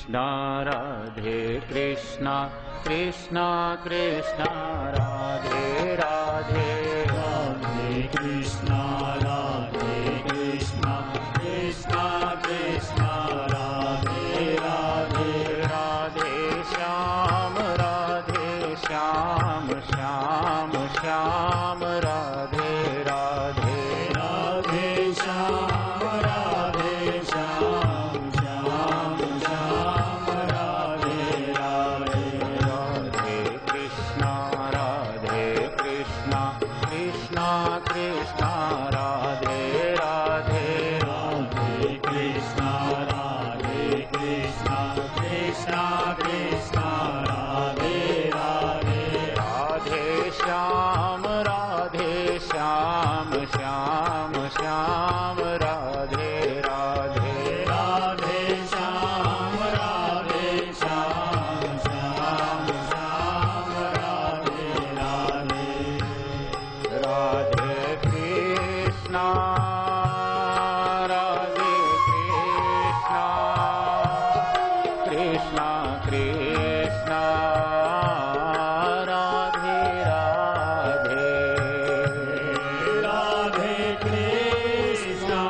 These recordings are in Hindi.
कृष्णा राधे कृष्णा कृष्णा कृष्णा राधे राधे राधे कृष्णा राधे कृष्णा कृष्णा कृष्णा राधे राधे राधे श्याम श्याम श्याम श्याम राधे राधे राधे श्याम राधे श्याम श्याम श्याम राधे राधे राधे कृष्णा कृष्णा कृष्णा राधे राधे राधे कृष्णा कृष्णा कृष्णा राधे राधे राधे श्याम श्याम श्याम राधे राधे राधे श्याम श्याम श्याम श्याम राधे राधे राधे कृष्णा कृष्णा कृष्णा राधे राधे राधे कृष्णा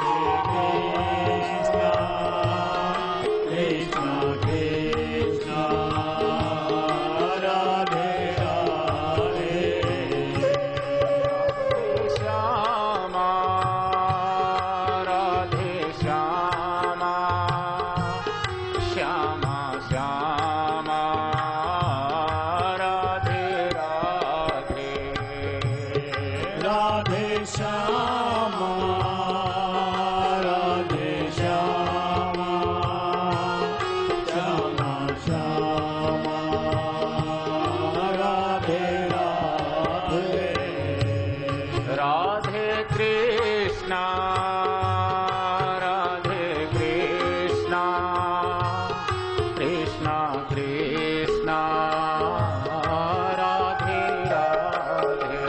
कृष्णा कृष्णा कृष्णा राधे राधे श्यामा राधे श्यामा श्यामा श्यामा राधे राधे राधे श्यामा राधे श्यामा श्यामा श्यामा राधे राधे राधे कृष्णा कृष्णा कृष्णा राधे राधे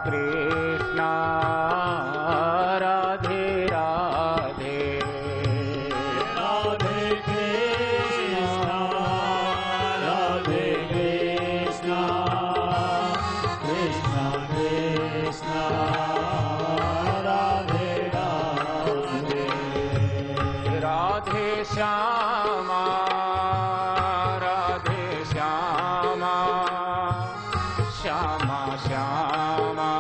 कृष्णा राधे राधे राधे कृष्णा राधे कृष्णा कृष्णा कृष्णा राधे राधे राधे श्यामा श्यामा श्यामा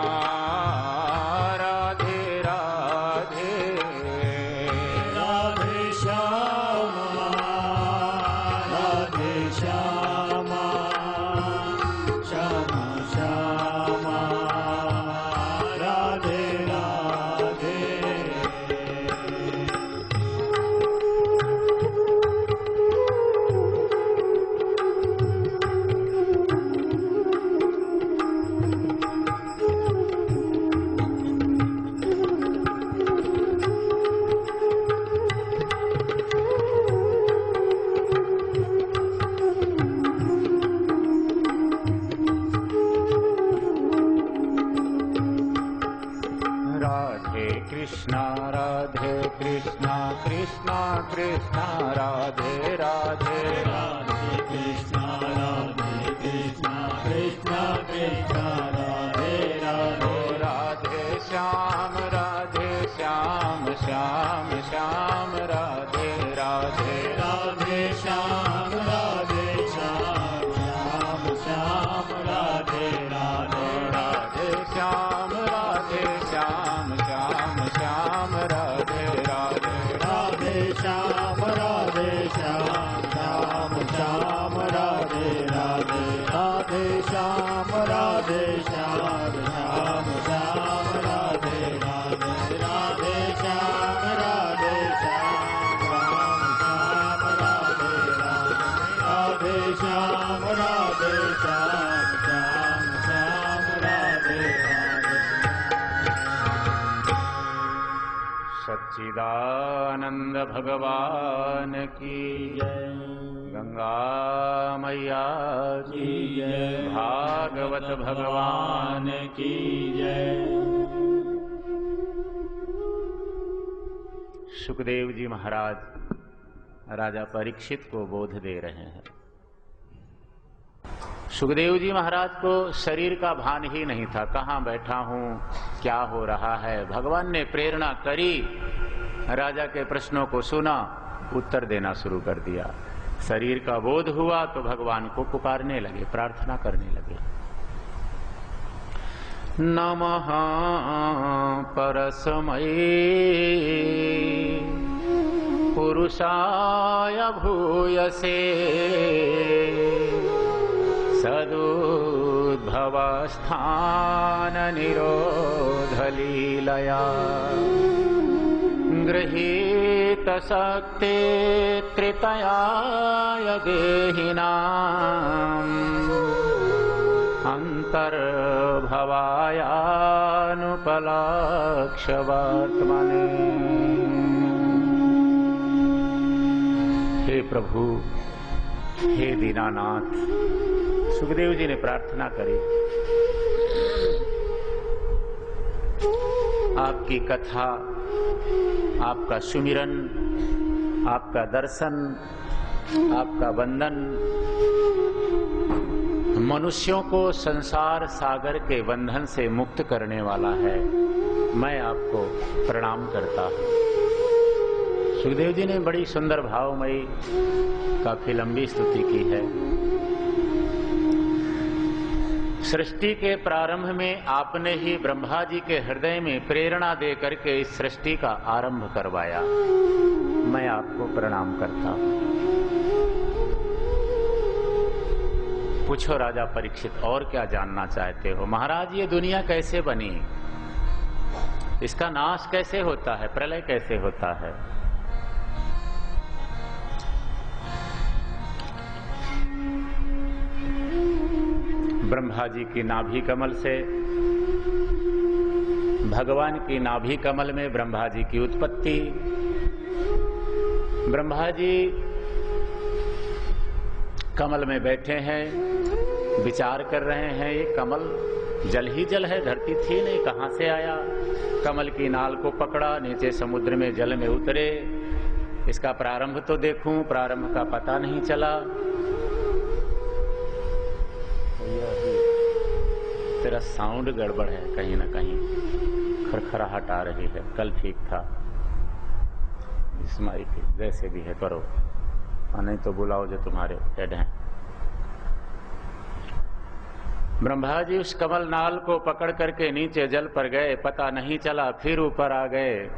राधे राधे राधे श्यामा राधे श्यामा श्यामा श्यामा राधे राधे कृष्णा कृष्णा कृष्णा राधे राधे राधे कृष्णा कृष्णा कृष्णा राधे राधे राधे श्याम श्याम श्याम राधे राधे राधे श्याम श्याम श्याम राधे राधे राधे श्याम श्याम श्याम राधे राधे राधे श्याम श्याम श्याम राधे राधे राधे श्याम राधे सच्चिदानंद भगवान की जय। गंगा मैया की जय। भागवत भगवान की जय। सुखदेव जी महाराज राजा परीक्षित को बोध दे रहे हैं। सुखदेव जी महाराज को शरीर का भान ही नहीं था, कहाँ बैठा हूँ, क्या हो रहा है। भगवान ने प्रेरणा करी, राजा के प्रश्नों को सुना, उत्तर देना शुरू कर दिया। शरीर का बोध हुआ तो भगवान को पुकारने लगे, प्रार्थना करने लगे। नमः परस्मै पुरुषाय भूयसे सदुद्भवस्थान निरोधलीलया गृहीत शक्ति त्रितयाय देहिनाम् अंतर्भवायानुपलक्ष्य वर्तमाने। हे प्रभु, हे दीनानाथ, सुखदेव जी ने प्रार्थना करी। आपकी कथा, आपका सुमिरन, आपका दर्शन, आपका वंदन मनुष्यों को संसार सागर के बंधन से मुक्त करने वाला है। मैं आपको प्रणाम करता हूँ। सुखदेव जी ने बड़ी सुंदर भावमयी काफी लंबी स्तुति की है। सृष्टि के प्रारंभ में आपने ही ब्रह्मा जी के हृदय में प्रेरणा दे करके इस सृष्टि का आरंभ करवाया। मैं आपको प्रणाम करता हूं। पूछो राजा परीक्षित, और क्या जानना चाहते हो? महाराज, ये दुनिया कैसे बनी, इसका नाश कैसे होता है, प्रलय कैसे होता है? ब्रह्मा जी की नाभि कमल से, भगवान की नाभि कमल में ब्रह्मा जी की उत्पत्ति। ब्रह्मा जी कमल में बैठे हैं, विचार कर रहे हैं। ये कमल जल ही जल है, धरती थी नहीं, कहां से आया? कमल की नाल को पकड़ा, नीचे समुद्र में जल में उतरे। इसका प्रारंभ तो देखूं, प्रारंभ का पता नहीं चला। तेरा साउंड गड़बड़ है, कहीं ना कहीं खरखराहट आ रही है। कल ठीक था। इस माइक जैसे भी है करो, नहीं तो बुलाओ जो तुम्हारे हेड हैं। ब्रह्मा जी उस कमल नाल को पकड़ करके नीचे जल पर गए, पता नहीं चला, फिर ऊपर आ गए।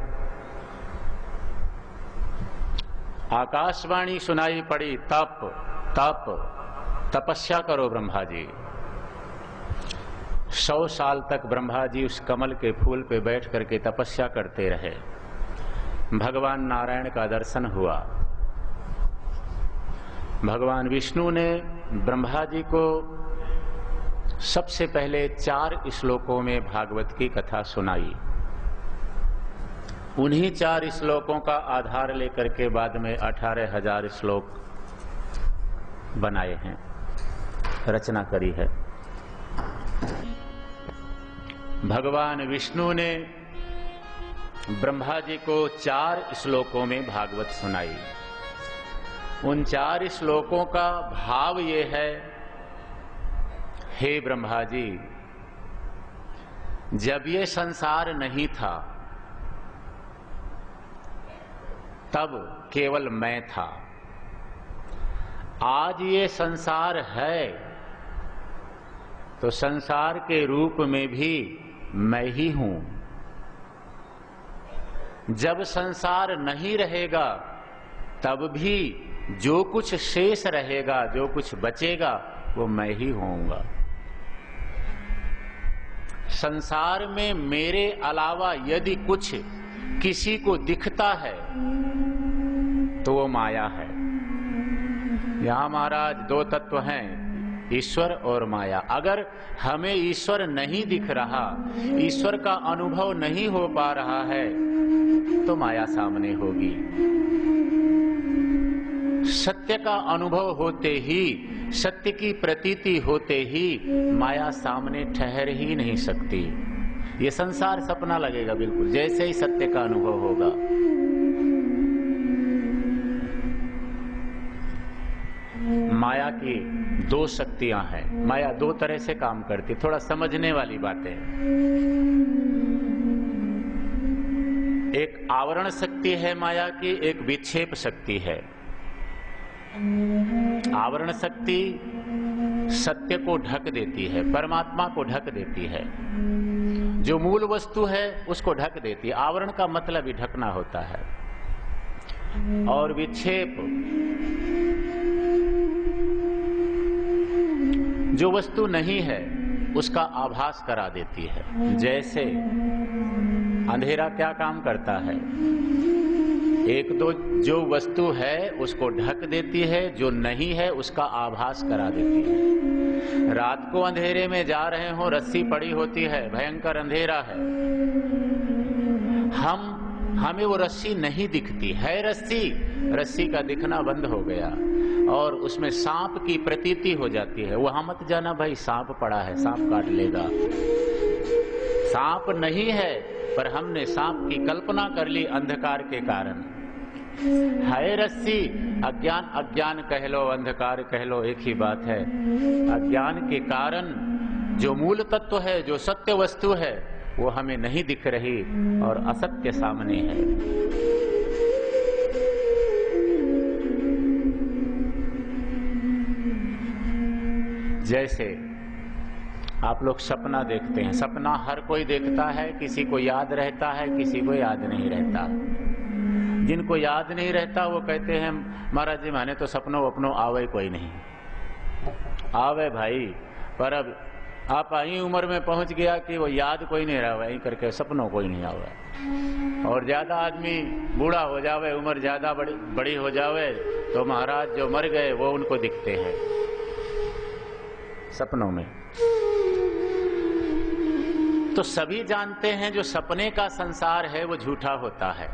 आकाशवाणी सुनाई पड़ी, तप तप, तपस्या करो ब्रह्मा जी। 100 साल तक ब्रह्मा जी उस कमल के फूल पे बैठ करके तपस्या करते रहे। भगवान नारायण का दर्शन हुआ। भगवान विष्णु ने ब्रह्मा जी को सबसे पहले 4 श्लोकों में भागवत की कथा सुनाई। उन्हीं 4 श्लोकों का आधार लेकर के बाद में 18,000 श्लोक बनाए हैं, रचना करी है। भगवान विष्णु ने ब्रह्मा जी को 4 श्लोकों में भागवत सुनाई। उन 4 श्लोकों का भाव ये है, हे ब्रह्मा जी, जब ये संसार नहीं था तब केवल मैं था। आज ये संसार है तो संसार के रूप में भी मैं ही हूं। जब संसार नहीं रहेगा तब भी जो कुछ शेष रहेगा, जो कुछ बचेगा, वो मैं ही होऊंगा। संसार में मेरे अलावा यदि कुछ किसी को दिखता है तो वो माया है। यहां महाराज 2 तत्व हैं, ईश्वर और माया। अगर हमें ईश्वर नहीं दिख रहा, ईश्वर का अनुभव नहीं हो पा रहा है, तो माया सामने होगी। सत्य का अनुभव होते ही, सत्य की प्रतीति होते ही माया सामने ठहर ही नहीं सकती। ये संसार सपना लगेगा बिल्कुल, जैसे ही सत्य का अनुभव होगा। माया की दो शक्तियां हैं। माया दो तरह से काम करती, थोड़ा समझने वाली बातें। एक आवरण शक्ति है माया की, एक विक्षेप शक्ति है। आवरण शक्ति सत्य को ढक देती है, परमात्मा को ढक देती है, जो मूल वस्तु है उसको ढक देती है। आवरण का मतलब ही ढकना होता है। और विक्षेप जो वस्तु नहीं है उसका आभास करा देती है। जैसे अंधेरा क्या काम करता है, एक तो जो वस्तु है उसको ढक देती है, जो नहीं है उसका आभास करा देती है। रात को अंधेरे में जा रहे हो, रस्सी पड़ी होती है, भयंकर अंधेरा है, हमें वो रस्सी नहीं दिखती है। रस्सी का दिखना बंद हो गया और उसमें सांप की प्रतीति हो जाती है। वहां मत जाना भाई, सांप पड़ा है, सांप काट लेगा। सांप नहीं है, पर हमने सांप की कल्पना कर ली अंधकार के कारण। है रस्सी, अज्ञान कह लो, अंधकार कह लो, एक ही बात है। अज्ञान के कारण जो मूल तत्व है, जो सत्य वस्तु है, वो हमें नहीं दिख रही और असत्य सामने है। जैसे आप लोग सपना देखते हैं, सपना हर कोई देखता है, किसी को याद रहता है, किसी को याद नहीं रहता। जिनको याद नहीं रहता वो कहते हैं महाराज जी माने तो सपनों अपनों आवे कोई नहीं। आवे भाई, पर अब आप आई उम्र में पहुंच गया कि वो याद कोई नहीं रहा, वही करके सपनों कोई नहीं आवे। और ज्यादा आदमी बूढ़ा हो जावे, उम्र ज्यादा बड़ी हो जावे, तो महाराज जो मर गए वो उनको दिखते हैं सपनों में। तो सभी जानते हैं जो सपने का संसार है वो झूठा होता है,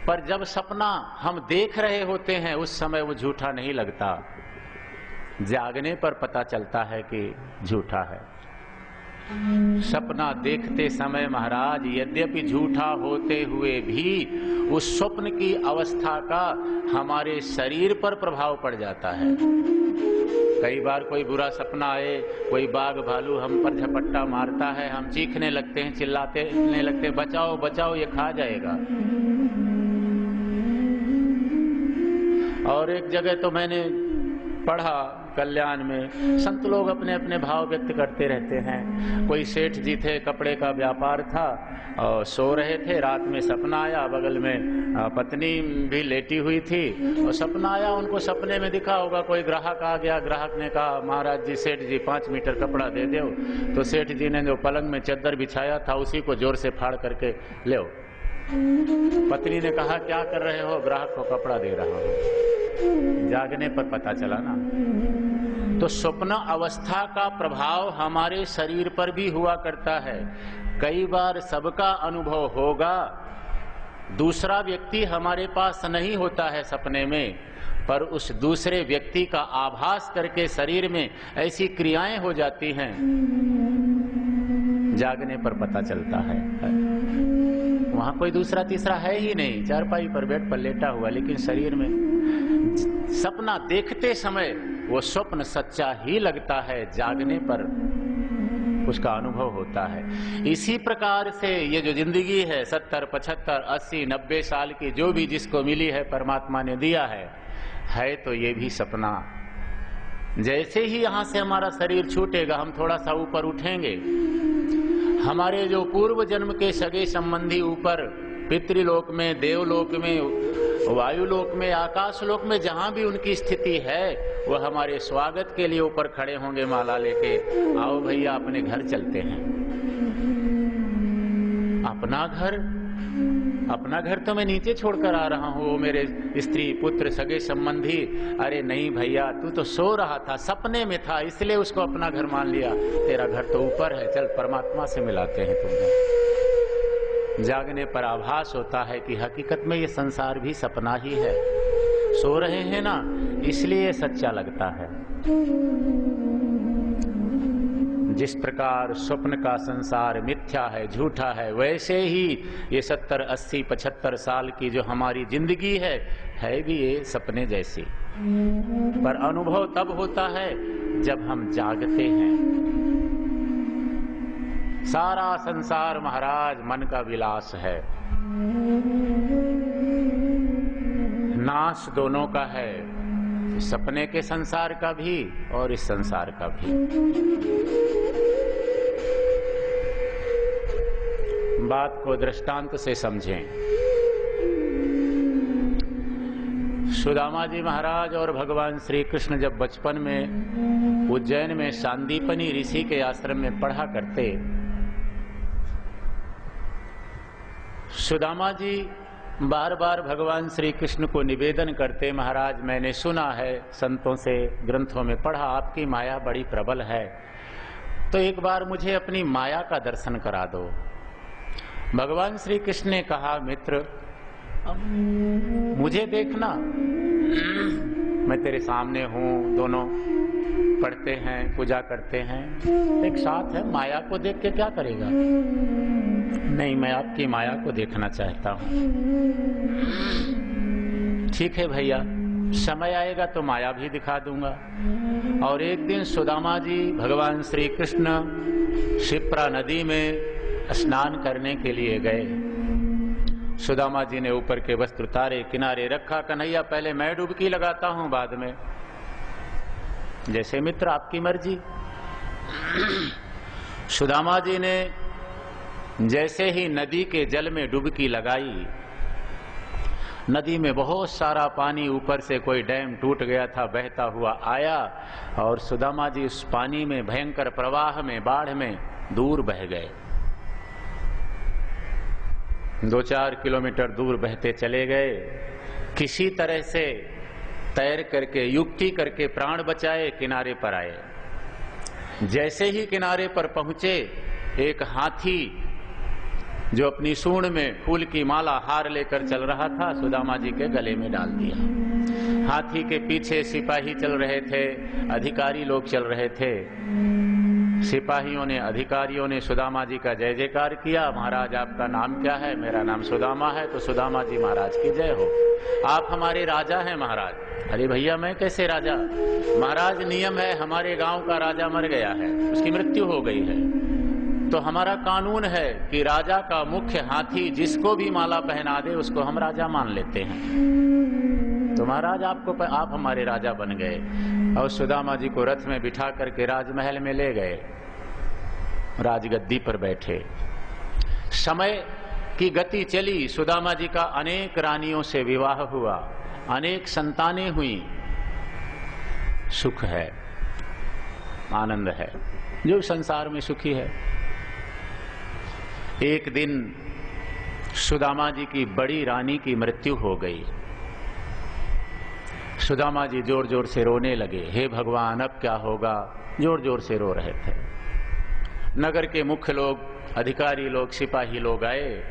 पर जब सपना हम देख रहे होते हैं उस समय वो झूठा नहीं लगता। जागने पर पता चलता है कि झूठा है। सपना देखते समय महाराज यद्यपि झूठा होते हुए भी उस स्वप्न की अवस्था का हमारे शरीर पर प्रभाव पड़ जाता है। कई बार कोई बुरा सपना आए, कोई बाघ भालू हम पर झपट्टा मारता है, हम चीखने लगते हैं, चिल्लाते लगते हैं, बचाओ बचाओ ये खा जाएगा। और एक जगह तो मैंने पढ़ा कल्याण में, संत लोग अपने अपने भाव व्यक्त करते रहते हैं। कोई सेठ जी थे, कपड़े का व्यापार था और सो रहे थे, रात में सपना आया, बगल में पत्नी भी लेटी हुई थी और सपना आया, उनको सपने में दिखा होगा कोई ग्राहक आ गया। ग्राहक ने कहा महाराज जी, सेठ जी 5 मीटर कपड़ा दे दो। तो सेठ जी ने जो पलंग में चद्दर बिछाया था उसी को जोर से फाड़ करके ले। पत्नी ने कहा क्या कर रहे हो? ग्राहक को कपड़ा दे रहा हूं। जागने पर पता चला ना। तो स्वप्न अवस्था का प्रभाव हमारे शरीर पर भी हुआ करता है। कई बार सबका अनुभव होगा, दूसरा व्यक्ति हमारे पास नहीं होता है सपने में, पर उस दूसरे व्यक्ति का आभास करके शरीर में ऐसी क्रियाएं हो जाती हैं, जागने पर पता चलता है। वहां कोई दूसरा तीसरा है ही नहीं, चारपाई पर बेड पर लेटा हुआ, लेकिन शरीर में सपना देखते समय वो स्वप्न सच्चा ही लगता है, जागने पर उसका अनुभव होता है। इसी प्रकार से ये जो जिंदगी है 70, 75, 80, 90 साल की जो भी जिसको मिली है परमात्मा ने दिया है तो ये भी सपना। जैसे ही यहां से हमारा शरीर छूटेगा, हम थोड़ा सा ऊपर उठेंगे, हमारे जो पूर्व जन्म के सगे संबंधी ऊपर पितृलोक में, देवलोक में, वायुलोक में, आकाशलोक में, जहां भी उनकी स्थिति है, वह हमारे स्वागत के लिए ऊपर खड़े होंगे माला लेके। आओ भैया अपने घर चलते हैं। अपना घर तो मैं नीचे छोड़कर आ रहा हूँ, मेरे स्त्री पुत्र सगे संबंधी। अरे नहीं भैया, तू तो सो रहा था, सपने में था, इसलिए उसको अपना घर मान लिया। तेरा घर तो ऊपर है, चल परमात्मा से मिलाते हैं तुमने। जागने पर आभास होता है कि हकीकत में ये संसार भी सपना ही है। सो रहे हैं ना, इसलिए सच्चा लगता है। जिस प्रकार स्वप्न का संसार मिथ्या है, झूठा है, वैसे ही ये 70, 80, 75 साल की जो हमारी जिंदगी है भी ये सपने जैसी। पर अनुभव तब होता है जब हम जागते हैं। सारा संसार महाराज मन का विलास है, नाश दोनों का है, सपने के संसार का भी और इस संसार का भी। बात को दृष्टांत से समझें। सुदामा जी महाराज और भगवान श्री कृष्ण जब बचपन में उज्जैन में सांदीपनी ऋषि के आश्रम में पढ़ा करते, सुदामा जी बार बार भगवान श्री कृष्ण को निवेदन करते, महाराज मैंने सुना है, संतों से ग्रंथों में पढ़ा, आपकी माया बड़ी प्रबल है, तो एक बार मुझे अपनी माया का दर्शन करा दो। भगवान श्री कृष्ण ने कहा, मित्र मुझे देखना, मैं तेरे सामने हूं, दोनों पढ़ते हैं, पूजा करते हैं, एक साथ है, माया को देख के क्या करेगा? नहीं, मैं आपकी माया को देखना चाहता हूं। ठीक है भैया, समय आएगा तो माया भी दिखा दूंगा। और एक दिन सुदामा जी भगवान श्री कृष्ण शिप्रा नदी में स्नान करने के लिए गए। सुदामा जी ने ऊपर के वस्त्र उतारे, किनारे रखा, कन्हैया पहले मैं डुबकी लगाता हूं, बाद में। जैसे मित्र आपकी मर्जी। सुदामा जी ने जैसे ही नदी के जल में डुबकी लगाई, नदी में बहुत सारा पानी ऊपर से कोई डैम टूट गया था, बहता हुआ आया और सुदामा जी उस पानी में भयंकर प्रवाह में, बाढ़ में दूर बह गए। 2-4 किलोमीटर दूर बहते चले गए। किसी तरह से तैर करके, युक्ति करके प्राण बचाए, किनारे पर आए। जैसे ही किनारे पर पहुंचे, एक हाथी जो अपनी सूंड में फूल की माला हार लेकर चल रहा था, सुदामा जी के गले में डाल दिया। हाथी के पीछे सिपाही चल रहे थे, अधिकारी लोग चल रहे थे। सिपाहियों ने, अधिकारियों ने सुदामा जी का जय जयकार किया। महाराज आपका नाम क्या है? मेरा नाम सुदामा है। तो सुदामा जी महाराज की जय हो, आप हमारे राजा हैं महाराज। अरे भैया मैं कैसे राजा? महाराज नियम है, हमारे गांव का राजा मर गया है, उसकी मृत्यु हो गई है, तो हमारा कानून है कि राजा का मुख्य हाथी जिसको भी माला पहना दे उसको हम राजा मान लेते हैं। तो महाराज आप हमारे राजा बन गए। और सुदामा जी को रथ में बिठा करके राजमहल में ले गए, राजगद्दी पर बैठे। समय की गति चली, सुदामा जी का अनेक रानियों से विवाह हुआ, अनेक संतानें हुई। सुख है, आनंद है, जो संसार में सुखी है। एक दिन सुदामा जी की बड़ी रानी की मृत्यु हो गई। सुदामा जी जोर जोर से रोने लगे, हे भगवान अब क्या होगा? जोर जोर से रो रहे थे। नगर के मुख्य लोग, अधिकारी लोग, सिपाही लोग आए,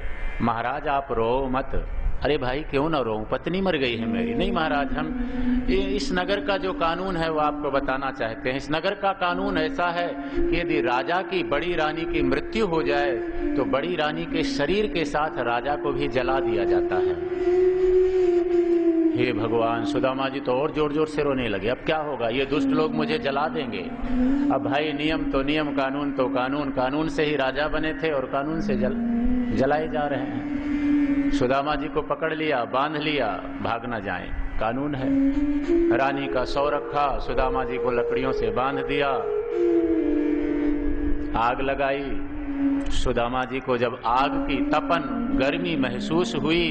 महाराज आप रो मत। अरे भाई क्यों न रो, पत्नी मर गई है मेरी। नहीं महाराज, हम इस नगर का जो कानून है वो आपको बताना चाहते हैं। इस नगर का कानून ऐसा है कि यदि राजा की बड़ी रानी की मृत्यु हो जाए तो बड़ी रानी के शरीर के साथ राजा को भी जला दिया जाता है। हे भगवान, सुदामा जी तो और जोर जोर से रोने लगे, अब क्या होगा? ये दुष्ट लोग मुझे जला देंगे। अब भाई नियम तो नियम, कानून तो कानून, कानून से ही राजा बने थे और कानून से जलाए जा रहे हैं। सुदामा जी को पकड़ लिया, बांध लिया, भाग न जाए, कानून है। रानी का सौ रखा, सुदामा जी को लकड़ियों से बांध दिया, आग लगाई। सुदामा जी को जब आग की तपन, गर्मी महसूस हुई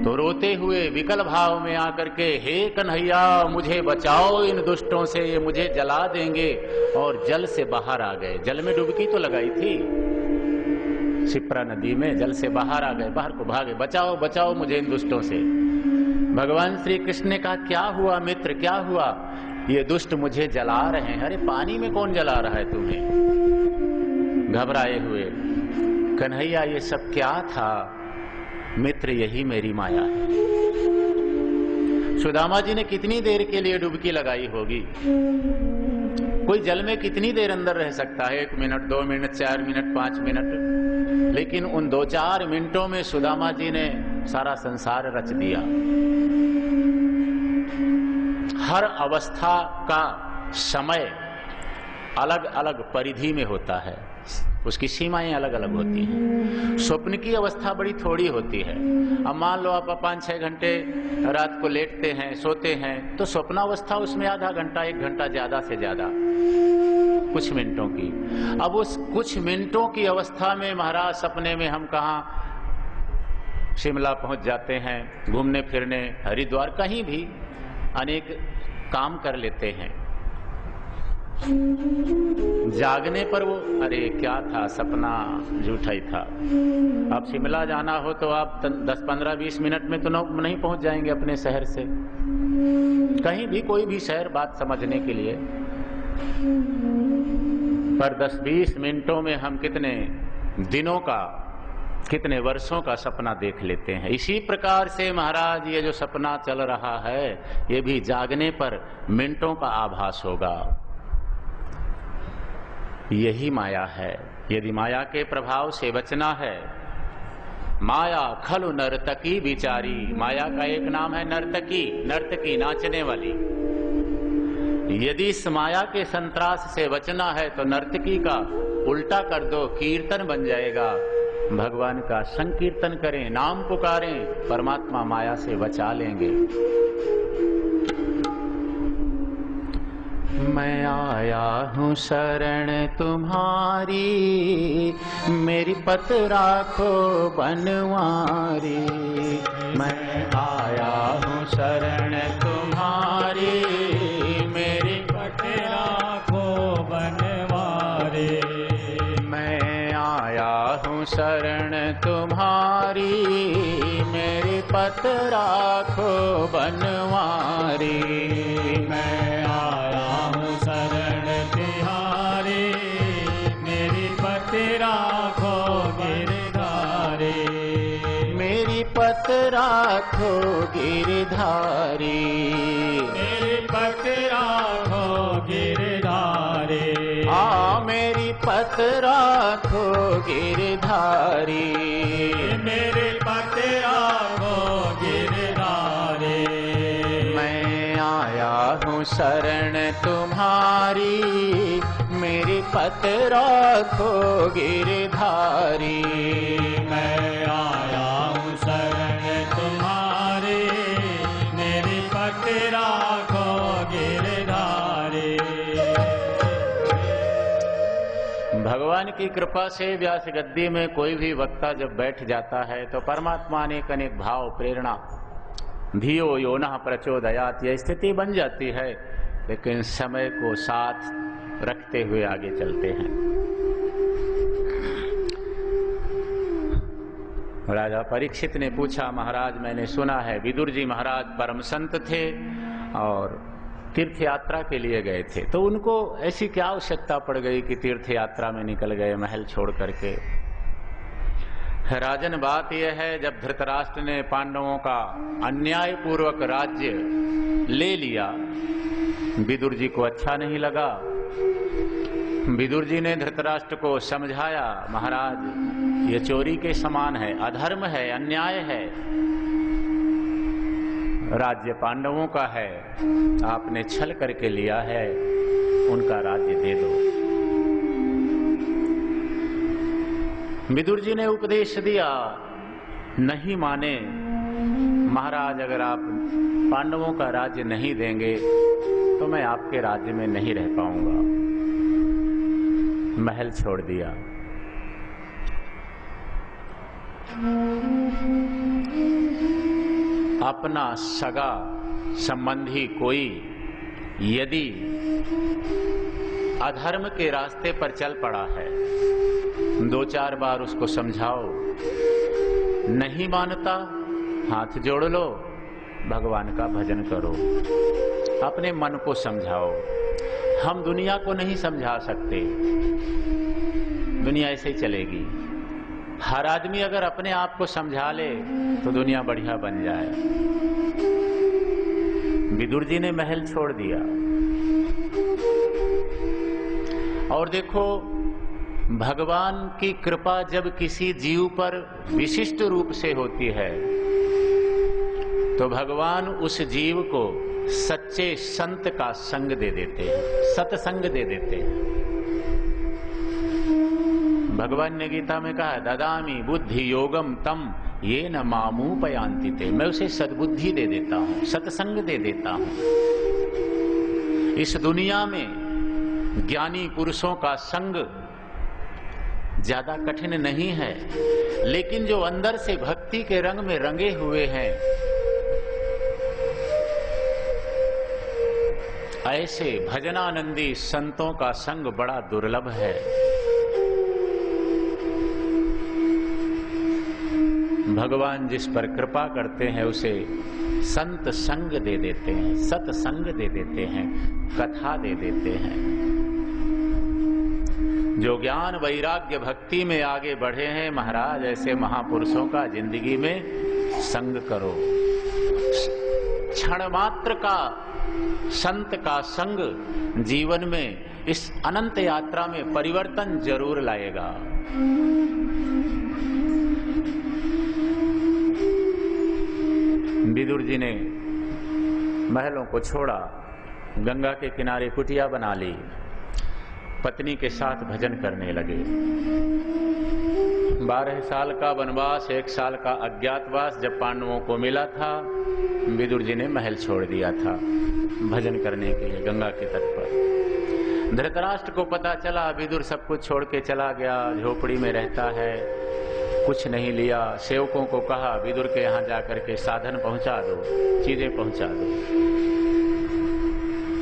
तो रोते हुए विकल भाव में आकर के, हे कन्हैया मुझे बचाओ इन दुष्टों से, ये मुझे जला देंगे। और जल से बाहर आ गए। जल में डुबकी तो लगाई थी शिप्रा नदी में, जल से बाहर आ गए, बाहर को भागे, बचाओ बचाओ मुझे इन दुष्टों से। भगवान श्री कृष्ण ने कहा, क्या हुआ मित्र, क्या हुआ? ये दुष्ट मुझे जला रहे हैं। अरे पानी में कौन जला रहा है तुम्हें? घबराए हुए कन्हैया ये सब क्या था? मित्र, यही मेरी माया है। सुदामा जी ने कितनी देर के लिए डुबकी लगाई होगी? कोई जल में कितनी देर अंदर रह सकता है? 1 मिनट, 2 मिनट, 4 मिनट, 5 मिनट। लेकिन उन 2-4 मिनटों में सुदामा जी ने सारा संसार रच दिया। हर अवस्था का समय अलग अलग परिधि में होता है, उसकी सीमाएं अलग अलग होती हैं। स्वप्न की अवस्था बड़ी थोड़ी होती है। अब मान लो आप 5-6 घंटे रात को लेटते हैं, सोते हैं, तो स्वप्नावस्था उसमें आधा घंटा 1 घंटा ज्यादा से ज्यादा कुछ मिनटों की। अब उस कुछ मिनटों की अवस्था में महाराज सपने में हम कहाँ शिमला पहुंच जाते हैं, घूमने फिरने, हरिद्वार, कहीं भी अनेक काम कर लेते हैं। जागने पर वो अरे क्या था, सपना झूठा ही था। अब शिमला जाना हो तो आप 10-15-20 मिनट में तो नहीं पहुंच जाएंगे अपने शहर से, कहीं भी कोई भी शहर, बात समझने के लिए। पर 10-20 मिनटों में हम कितने दिनों का, कितने वर्षों का सपना देख लेते हैं। इसी प्रकार से महाराज ये जो सपना चल रहा है, ये भी जागने पर मिनटों का आभास होगा। यही माया है। यदि माया के प्रभाव से बचना है, माया खलु नर्तकी बिचारी, माया का एक नाम है नर्तकी, नर्तकी नाचने वाली। यदि इस माया के संत्रास से बचना है तो नर्तकी का उल्टा कर दो, कीर्तन बन जाएगा। भगवान का संकीर्तन करें, नाम पुकारें, परमात्मा माया से बचा लेंगे। मैं आया हूँ शरण तुम्हारी, मेरी पत राखो बनवारी। मैं आया हूँ शरण तुम्हारी, मेरी पत राखो बनवारी। मैं आया हूँ शरण तुम्हारी, मेरी पत राखो बनवारी। मैं आया हूँ शरण तिहारी, मेरी पत राखो गिरधारी। मेरी पत राखो गिरधारी, मेरी पत राखो गिरधारी। मेरी पत राखो गिरधारी, मेरे पत राखो गिरधारी। मैं आया हूँ शरण तुम्हारी, मेरी पत राखो गिरधारी। मैं आया हूँ शरण तुम्हारी, मेरी पत राखो गिरधारी। भगवान की कृपा से व्यास गद्दी में कोई भी वक्ता जब बैठ जाता है तो परमात्मा ने अनेक भाव, प्रेरणा, धियो यो नः प्रचोदयात्, यह स्थिति बन जाती है। लेकिन समय को साथ रखते हुए आगे चलते हैं। राजा परीक्षित ने पूछा, महाराज मैंने सुना है विदुर जी महाराज परम संत थे और तीर्थ यात्रा के लिए गए थे, तो उनको ऐसी क्या आवश्यकता पड़ गई कि तीर्थ यात्रा में निकल गए महल छोड़ करके? राजन, बात यह है, जब धृतराष्ट्र ने पांडवों का अन्यायपूर्वक राज्य ले लिया, विदुर जी को अच्छा नहीं लगा। विदुर जी ने धृतराष्ट्र को समझाया, महाराज ये चोरी के समान है, अधर्म है, अन्याय है, राज्य पांडवों का है, आपने छल करके लिया है, उनका राज्य दे दो। विदुर जी ने उपदेश दिया, नहीं माने। महाराज अगर आप पांडवों का राज्य नहीं देंगे तो मैं आपके राज्य में नहीं रह पाऊंगा। महल छोड़ दिया। अपना सगा संबंधी कोई यदि अधर्म के रास्ते पर चल पड़ा है, 2-4 बार उसको समझाओ, नहीं मानता, हाथ जोड़ लो, भगवान का भजन करो, अपने मन को समझाओ। हम दुनिया को नहीं समझा सकते, दुनिया ऐसे ही चलेगी। हर आदमी अगर अपने आप को समझा ले तो दुनिया बढ़िया बन जाए। विदुर जी ने महल छोड़ दिया और देखो, भगवान की कृपा जब किसी जीव पर विशिष्ट रूप से होती है तो भगवान उस जीव को सच्चे संत का संग दे देते हैं, सत्संग दे देते हैं। भगवान ने गीता में कहा, ददामि बुद्धि योगम तम ये न मामूपयान्ति ते, मैं उसे सद्बुद्धि दे देता हूं, सत्संग दे देता हूं। इस दुनिया में ज्ञानी पुरुषों का संग ज्यादा कठिन नहीं है, लेकिन जो अंदर से भक्ति के रंग में रंगे हुए हैं, ऐसे भजनानंदी संतों का संग बड़ा दुर्लभ है। भगवान जिस पर कृपा करते हैं उसे संत संग दे देते हैं, सत्संग दे देते हैं, कथा दे देते हैं। जो ज्ञान वैराग्य भक्ति में आगे बढ़े हैं महाराज, ऐसे महापुरुषों का जिंदगी में संग करो। क्षण मात्र का संत का संग जीवन में इस अनंत यात्रा में परिवर्तन जरूर लाएगा। विदुर जी ने महलों को छोड़ा, गंगा के किनारे कुटिया बना ली, पत्नी के साथ भजन करने लगे। 12 साल का वनवास, 1 साल का अज्ञातवास जब पांडवों को मिला था, विदुर जी ने महल छोड़ दिया था भजन करने के लिए गंगा के तट पर। धृतराष्ट्र को पता चला, विदुर सब कुछ छोड़ के चला गया, झोपड़ी में रहता है, कुछ नहीं लिया। सेवकों को कहा विदुर के यहाँ जाकर के साधन पहुंचा दो, चीजें पहुंचा दो।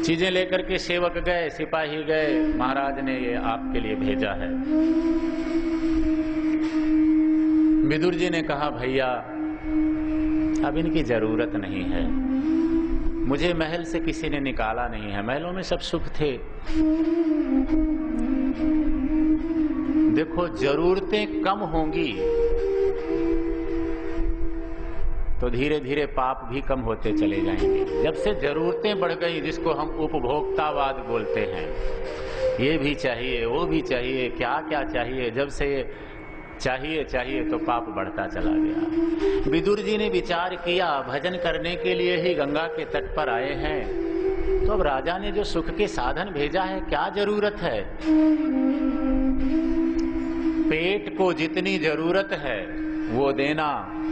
चीजें लेकर के सेवक गए, सिपाही गए, महाराज ने ये आपके लिए भेजा है। विदुर जी ने कहा भैया अब इनकी जरूरत नहीं है, मुझे महल से किसी ने निकाला नहीं है, महलों में सब सुख थे। देखो जरूरतें कम होंगी तो धीरे धीरे पाप भी कम होते चले जाएंगे। जब से जरूरतें बढ़ गई, जिसको हम उपभोक्तावाद बोलते हैं, ये भी चाहिए, वो भी चाहिए, क्या क्या चाहिए, जब से चाहिए चाहिए तो पाप बढ़ता चला गया। विदुर जी ने विचार किया, भजन करने के लिए ही गंगा के तट पर आए हैं, तो अब राजा ने जो सुख के साधन भेजा है, क्या जरूरत है? पेट को जितनी जरूरत है वो देना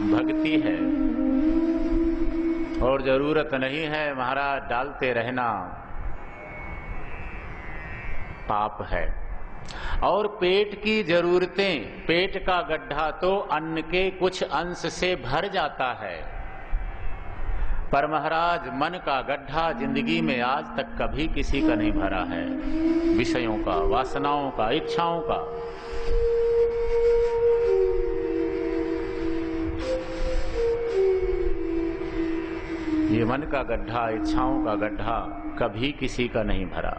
भक्ति है, और जरूरत नहीं है महाराज डालते रहना पाप है। और पेट की जरूरतें, पेट का गड्ढा तो अन्न के कुछ अंश से भर जाता है, पर महाराज मन का गड्ढा जिंदगी में आज तक कभी किसी का नहीं भरा है। विषयों का, वासनाओं का, इच्छाओं का। ये मन का गड्ढा, इच्छाओं का गड्ढा कभी किसी का नहीं भरा।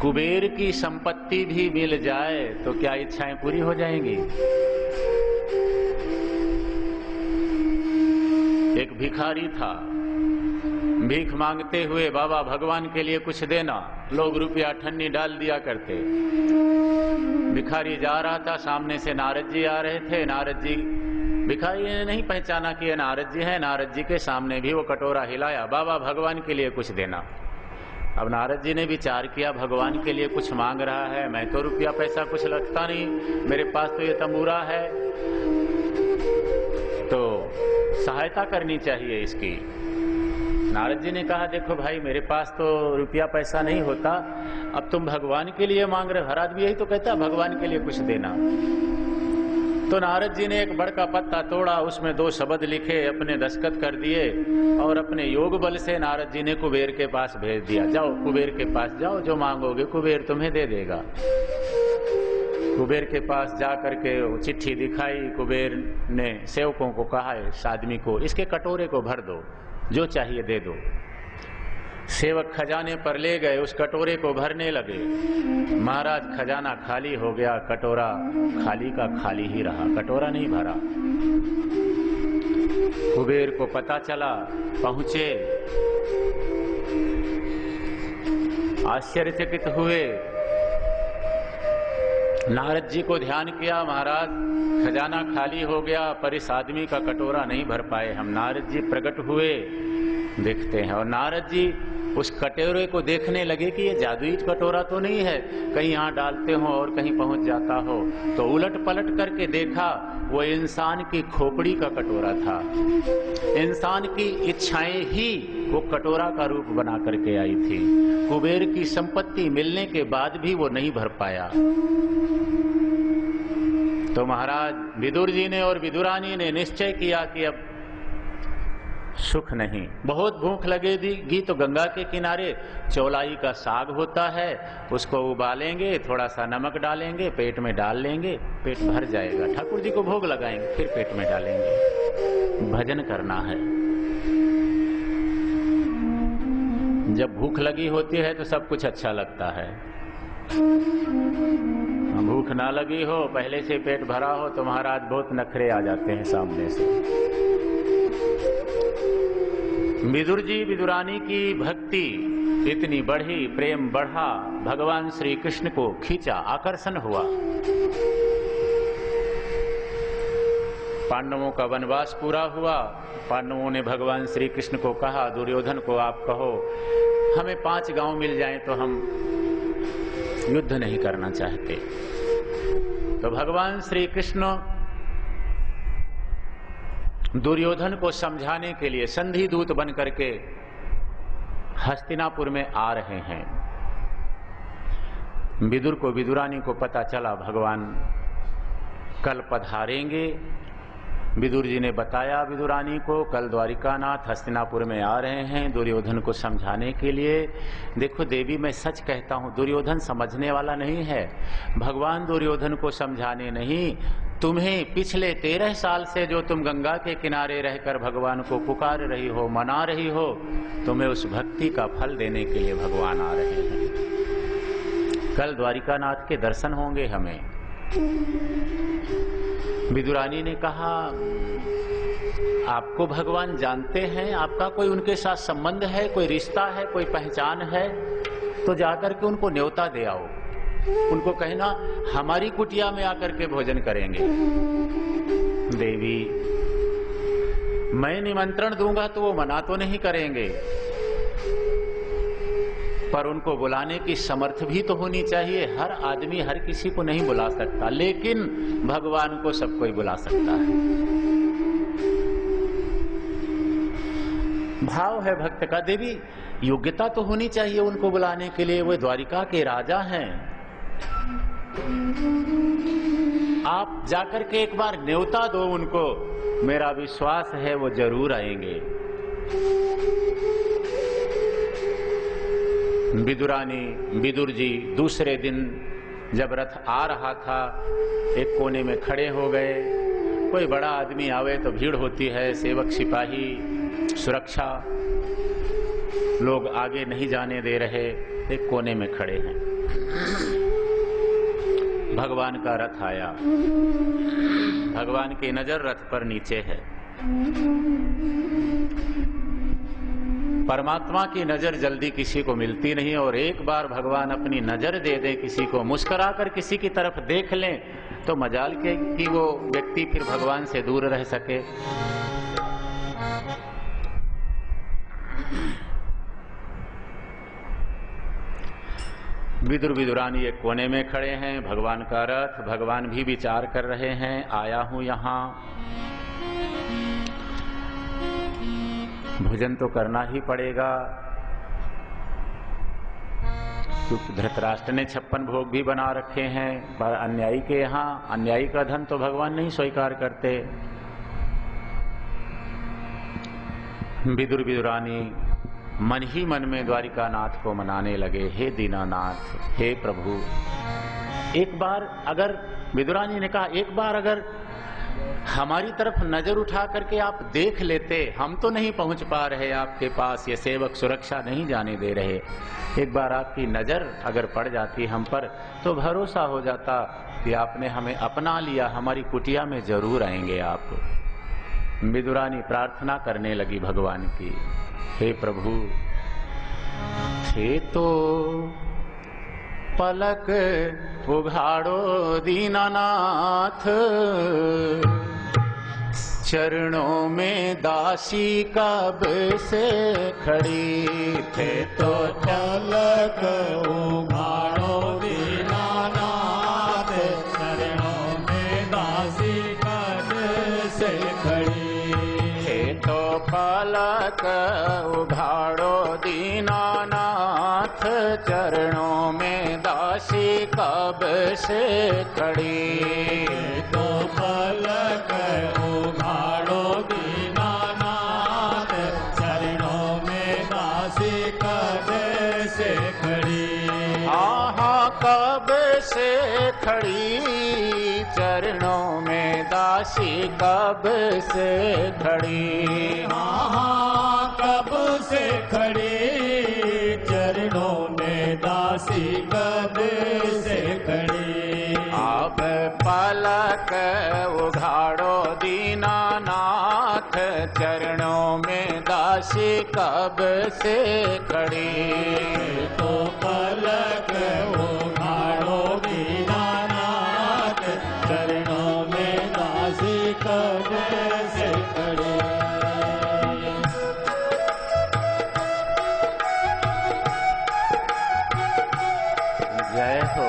कुबेर की संपत्ति भी मिल जाए तो क्या इच्छाएं पूरी हो जाएंगी? एक भिखारी था, भीख मांगते हुए बाबा भगवान के लिए कुछ देना, लोग रुपया ठन्नी डाल दिया करते। भिखारी जा रहा था, सामने से नारद जी आ रहे थे। नारद जी, भिखारी ने नहीं पहचाना कि ये नारद जी हैं। नारद जी के सामने भी वो कटोरा हिलाया, बाबा भगवान के लिए कुछ देना। अब नारद जी ने विचार किया, भगवान के लिए कुछ मांग रहा है, मैं तो रुपया पैसा कुछ रखता नहीं, मेरे पास तो ये तंबूरा है, तो सहायता करनी चाहिए इसकी। नारद जी ने कहा देखो भाई, मेरे पास तो रुपया पैसा नहीं होता, अब तुम भगवान के लिए मांग रहे हो, हर आदमी यही तो कहता है भगवान के लिए कुछ देना। तो नारद जी ने एक बड़ का पत्ता तोड़ा, उसमें 2 शब्द लिखे, अपने दस्तखत कर दिए, और अपने योग बल से नारद जी ने कुबेर के पास भेज दिया, जाओ कुबेर के पास जाओ, जो मांगोगे कुबेर तुम्हें दे देगा। कुबेर के पास जा करके वो चिट्ठी दिखाई। कुबेर ने सेवकों को कहा, इस आदमी को इसके कटोरे को भर दो, जो चाहिए दे दो। सेवक खजाने पर ले गए, उस कटोरे को भरने लगे। महाराज खजाना खाली हो गया, कटोरा खाली का खाली ही रहा, कटोरा नहीं भरा। कुबेर को पता चला, पहुंचे, आश्चर्यचकित हुए। नारद जी को ध्यान किया, महाराज खजाना खाली हो गया पर इस आदमी का कटोरा नहीं भर पाए हम। नारद जी प्रकट हुए, देखते हैं, और नारद जी उस कटोरे को देखने लगे कि ये जादुई कटोरा तो नहीं है, कहीं यहाँ डालते हो और कहीं पहुंच जाता हो। तो उलट पलट करके देखा, वो इंसान की खोपड़ी का कटोरा था। इंसान की इच्छाएं ही वो कटोरा का रूप बना करके आई थी। कुबेर की संपत्ति मिलने के बाद भी वो नहीं भर पाया। तो महाराज विदुर जी ने और विदुरानी ने निश्चय किया कि अब सुख नहीं। बहुत भूख लगेगी तो गंगा के किनारे चौलाई का साग होता है, उसको उबालेंगे, थोड़ा सा नमक डालेंगे, पेट में डाल लेंगे, पेट भर जाएगा। ठाकुर जी को भोग लगाएंगे, फिर पेट में डालेंगे। भजन करना है। जब भूख लगी होती है तो सब कुछ अच्छा लगता है। भूख ना लगी हो, पहले से पेट भरा हो, तो महाराज बहुत नखरे आ जाते हैं सामने से। विदुर जी विदुरानी की भक्ति इतनी बढ़ी, प्रेम बढ़ा, भगवान श्री कृष्ण को खींचा, आकर्षण हुआ। पांडवों का वनवास पूरा हुआ। पांडवों ने भगवान श्री कृष्ण को कहा, दुर्योधन को आप कहो हमें 5 गांव मिल जाएं तो हम युद्ध नहीं करना चाहते। तो भगवान श्री कृष्ण दुर्योधन को समझाने के लिए संधि दूत बन करके हस्तिनापुर में आ रहे हैं। विदुर को, विदुरानी को पता चला भगवान कल पधारेंगे। विदुर जी ने बताया विदुरानी को, कल द्वारिकानाथ हस्तिनापुर में आ रहे हैं दुर्योधन को समझाने के लिए। देखो देवी, मैं सच कहता हूं, दुर्योधन समझने वाला नहीं है। भगवान दुर्योधन को समझाने नहीं, तुम्हें पिछले 13 साल से जो तुम गंगा के किनारे रहकर भगवान को पुकार रही हो, मना रही हो, तुम्हें उस भक्ति का फल देने के लिए भगवान आ रहे हैं। कल द्वारिकानाथ के दर्शन होंगे हमें। विदुरानी ने कहा, आपको भगवान जानते हैं, आपका कोई उनके साथ संबंध है, कोई रिश्ता है, कोई पहचान है, तो जाकर के उनको न्योता दे आओ। उनको कहना हमारी कुटिया में आकर के भोजन करेंगे। देवी, मैं निमंत्रण दूंगा तो वो मना तो नहीं करेंगे, पर उनको बुलाने की समर्थ भी तो होनी चाहिए। हर आदमी हर किसी को नहीं बुला सकता, लेकिन भगवान को सब कोई बुला सकता है। भाव है भक्त का। देवी, योग्यता तो होनी चाहिए उनको बुलाने के लिए, वो द्वारिका के राजा हैं। आप जाकर के एक बार न्योता दो उनको, मेरा विश्वास है वो जरूर आएंगे। विदुरानी, विदुर जी दूसरे दिन जब रथ आ रहा था, एक कोने में खड़े हो गए। कोई बड़ा आदमी आवे तो भीड़ होती है, सेवक सिपाही, सुरक्षा, लोग आगे नहीं जाने दे रहे, एक कोने में खड़े हैं। भगवान का रथ आया, भगवान की नजर रथ पर नीचे है। परमात्मा की नजर जल्दी किसी को मिलती नहीं, और एक बार भगवान अपनी नजर दे दे किसी को, मुस्कुराकर किसी की तरफ देख लें, तो मजाल के कि वो व्यक्ति फिर भगवान से दूर रह सके। विदुर विदुरानी एक कोने में खड़े हैं, भगवान का रथ, भगवान भी विचार कर रहे हैं, आया हूं यहां, भोजन तो करना ही पड़ेगा, क्योंकि धृतराष्ट्र ने 56 भोग भी बना रखे हैं, पर अन्यायी के यहाँ अन्यायी का धन तो भगवान नहीं स्वीकार करते। विदुर विदुरानी मन ही मन में द्वारिकानाथ को मनाने लगे, हे दीनानाथ, हे प्रभु, एक बार अगर, विदुरानी ने कहा, एक बार अगर हमारी तरफ नजर उठा करके आप देख लेते, हम तो नहीं पहुंच पा रहे आपके पास, ये सेवक सुरक्षा नहीं जाने दे रहे। एक बार आपकी नजर अगर पड़ जाती हम पर तो भरोसा हो जाता कि आपने हमें अपना लिया, हमारी कुटिया में जरूर आएंगे आप। विदुरानी प्रार्थना करने लगी भगवान की, हे प्रभु, थे तो पलक उघाड़ो दीनानाथ, चरणों में दासी कब से खड़ी। थे तो पलक उघाड़ो दीनानाथ, चरणों में दासी कब से खड़ी। थे तो पलक उघाड़ो दीनानाथ, चरणों में दासी कब से खड़ी। तो पलक उघाड़ो दीनानाथ, चरणों में दासी कब से खड़ी। आहा कब से खड़ी, चरणों में दासी कब से खड़ी। आहा कब से खड़ी, चरणों में दासी कब से खड़ी। आप पलक उघाड़ो दीनानाथ, चरणों में दासी कब से खड़ी। तो पलक उघाड़ो दीनानाथ, चरणों में दासी कब से खड़ी। जय हो।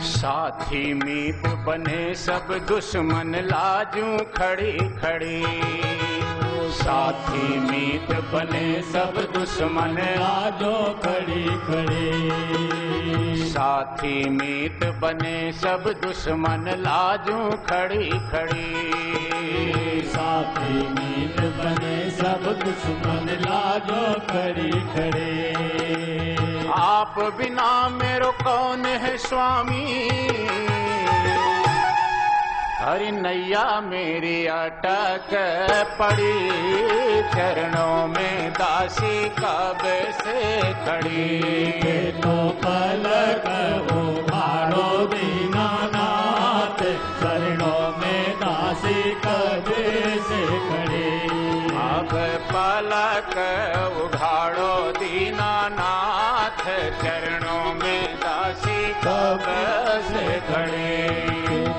साथी मीत बने सब दुश्मन लाजू खड़ी खड़ी। साथी मीत बने सब दुश्मन लाजो खड़ी खड़ी। साथी मीत बने सब दुश्मन लाजू खड़ी खड़ी। साथी मीत बने सब दुश्मन लाजो खड़ी खड़ी। आप बिना मेरो कौन है स्वामी, हरि नैया मेरी अटक पड़ी। चरणों में दासी कब से खड़ी। तो पलक उघाड़ो दीनानाथ, चरणों में दासी कब से खड़ी। अब पलक उघाड़ो दीनानाथ, चरणों में दासी कब से खड़ी।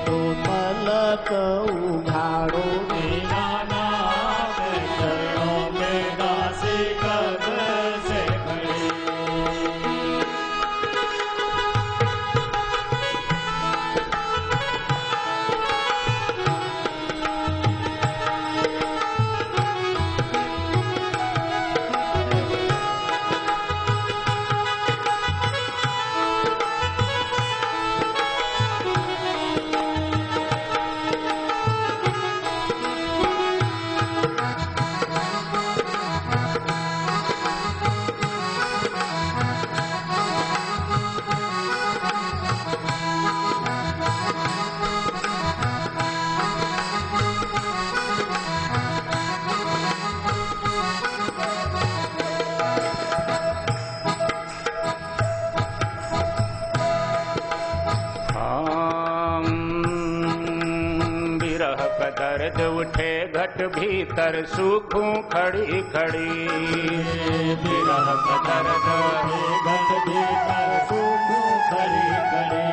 तो पलक उघाड़ो दीनानाथ, चरणों में दासी कब से खड़ी। दर्द उठे घट भीतर सूखूं खड़ी खड़ी। विरह का दर्द घट भीतर सूखूं खड़ी खड़ी।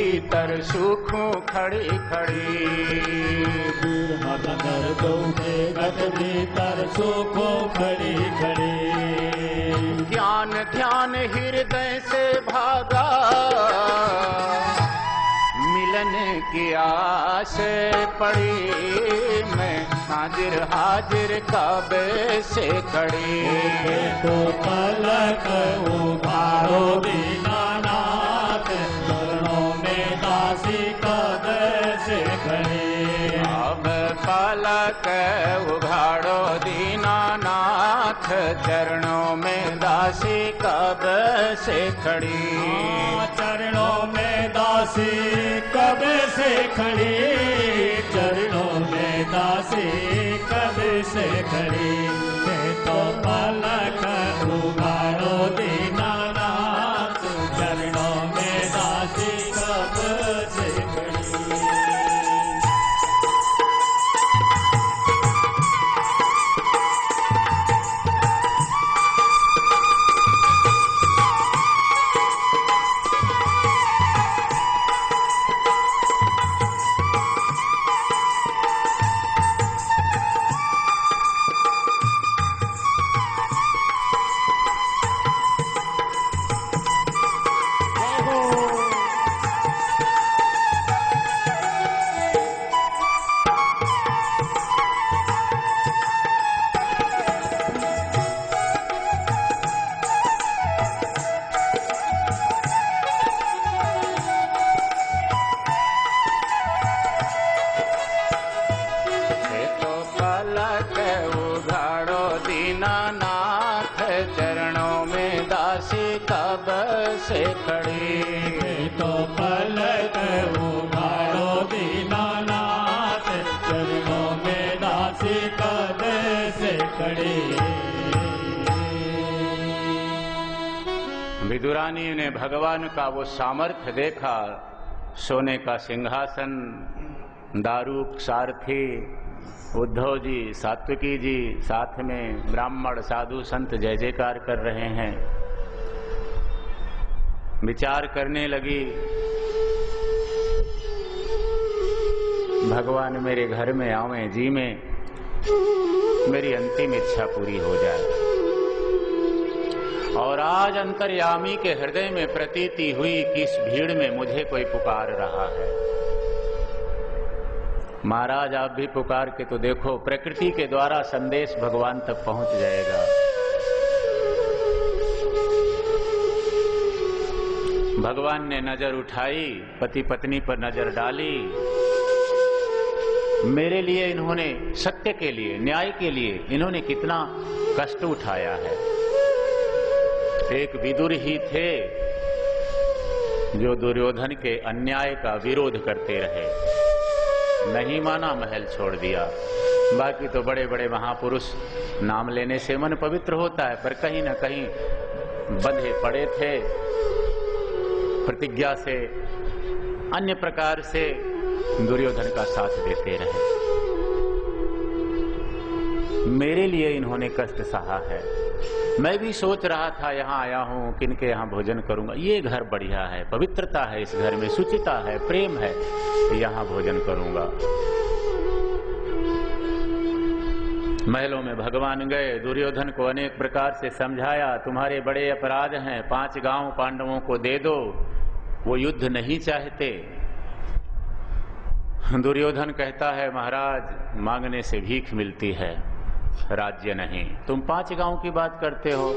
भीतर सूखूं खड़ी खड़ी। दर्दों में गत भीतर सूखो खड़ी खड़ी। ज्ञान ध्यान हृदय से भागा, मिलन की आस पड़ी। मैं हाजिर हाजिर काबे से खड़ी। तो पलक उभारो दीनानाथ, चरणों में दासी काबे से खड़ी। अब पलक उघाड़ो दीनानाथ, चरणों में दासी कब से खड़ी। चरणों में दासी कब से खड़ी। चरणों में दासी कब से खड़ी। तो पलक उघाड़ो दीनानाथ, चरणों में दासी कब से खड़ी। चरणों में दासी कब से खड़ी। तो पलक उघाड़ो दीनानाथ, चरणों में दासी कब से खड़ी। विदुरानी ने भगवान का वो सामर्थ्य देखा। सोने का सिंहासन, दारूक सारथी, उद्धव जी, सात्विकी जी, साथ में ब्राह्मण साधु संत जय जयकार कर रहे हैं। विचार करने लगी, भगवान मेरे घर में आवें, जी में मेरी अंतिम इच्छा पूरी हो जाए। और आज अंतर्यामी के हृदय में प्रतीति हुई कि इस भीड़ में मुझे कोई पुकार रहा है। महाराज आप भी पुकार के तो देखो, प्रकृति के द्वारा संदेश भगवान तक पहुंच जाएगा। भगवान ने नजर उठाई, पति पत्नी पर नजर डाली। मेरे लिए इन्होंने, सत्य के लिए, न्याय के लिए इन्होंने कितना कष्ट उठाया है। एक विदुर ही थे जो दुर्योधन के अन्याय का विरोध करते रहे, नहीं माना, महल छोड़ दिया। बाकी तो बड़े बड़े महापुरुष नाम लेने से मन पवित्र होता है, पर कहीं न कहीं बंधे पड़े थे प्रतिज्ञा से, अन्य प्रकार से दुर्योधन का साथ देते रहे। मेरे लिए इन्होंने कष्ट सहा है। मैं भी सोच रहा था यहाँ आया हूँ, किनके यहाँ भोजन करूंगा। ये घर बढ़िया है, पवित्रता है इस घर में, सुचिता है, प्रेम है, यहाँ भोजन करूंगा। महलों में भगवान गए, दुर्योधन को अनेक प्रकार से समझाया, तुम्हारे बड़े अपराध हैं, 5 गांव पांडवों को दे दो, वो युद्ध नहीं चाहते। दुर्योधन कहता है, महाराज मांगने से भीख मिलती है, राज्य नहीं। तुम 5 गांव की बात करते हो।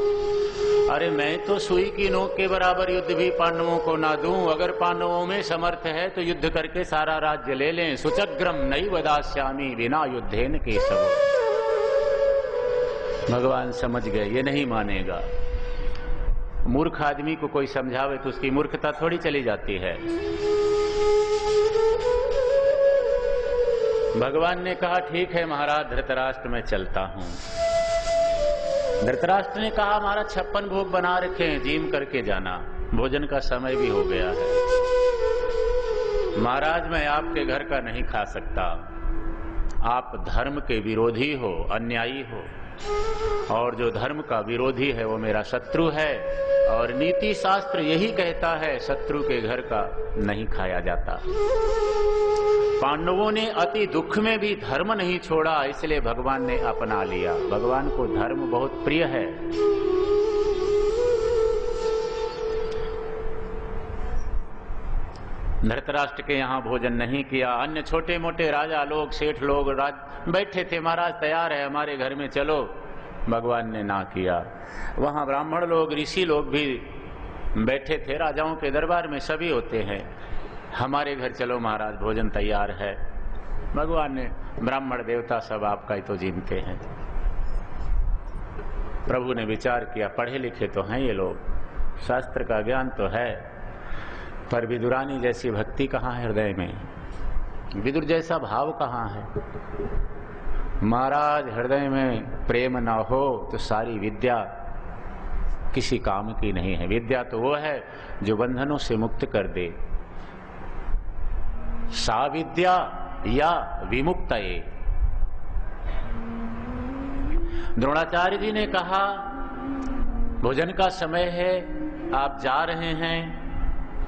अरे मैं तो सुई की नोक के बराबर युद्ध भी पांडवों को ना दूं। अगर पांडवों में समर्थ है तो युद्ध करके सारा राज्य ले लें। सुचग्रम नैव दास्यामि विना युद्धेन केशव। भगवान समझ गए ये नहीं मानेगा। मूर्ख आदमी को कोई समझावे तो उसकी मूर्खता थोड़ी चली जाती है। भगवान ने कहा, ठीक है महाराज, धृतराष्ट्र मैं चलता हूं। धृतराष्ट्र ने कहा, महाराज 56 भोग बना रखे हैं, जीम करके जाना, भोजन का समय भी हो गया है। महाराज मैं आपके घर का नहीं खा सकता, आप धर्म के विरोधी हो, अन्यायी हो। और जो धर्म का विरोधी है वो मेरा शत्रु है। और नीति शास्त्र यही कहता है, शत्रु के घर का नहीं खाया जाता। पांडवों ने अति दुख में भी धर्म नहीं छोड़ा, इसलिए भगवान ने अपना लिया। भगवान को धर्म बहुत प्रिय है। धृतराष्ट्र के यहाँ भोजन नहीं किया। अन्य छोटे मोटे राजा लोग, सेठ लोग बैठे थे, महाराज तैयार है हमारे घर में चलो, भगवान ने ना किया। वहाँ ब्राह्मण लोग, ऋषि लोग भी बैठे थे, राजाओं के दरबार में सभी होते हैं, हमारे घर चलो महाराज भोजन तैयार है। भगवान ने, ब्राह्मण देवता सब आपका ही तो जीनते हैं। प्रभु ने विचार किया, पढ़े लिखे तो हैं ये लोग, शास्त्र का ज्ञान तो है, पर विदुरानी जैसी भक्ति कहाँ है हृदय में, विदुर जैसा भाव कहाँ है। महाराज हृदय में प्रेम ना हो तो सारी विद्या किसी काम की नहीं है। विद्या तो वो है जो बंधनों से मुक्त कर दे। सा विद्या या विमुक्तये। द्रोणाचार्य जी ने कहा भोजन का समय है, आप जा रहे हैं,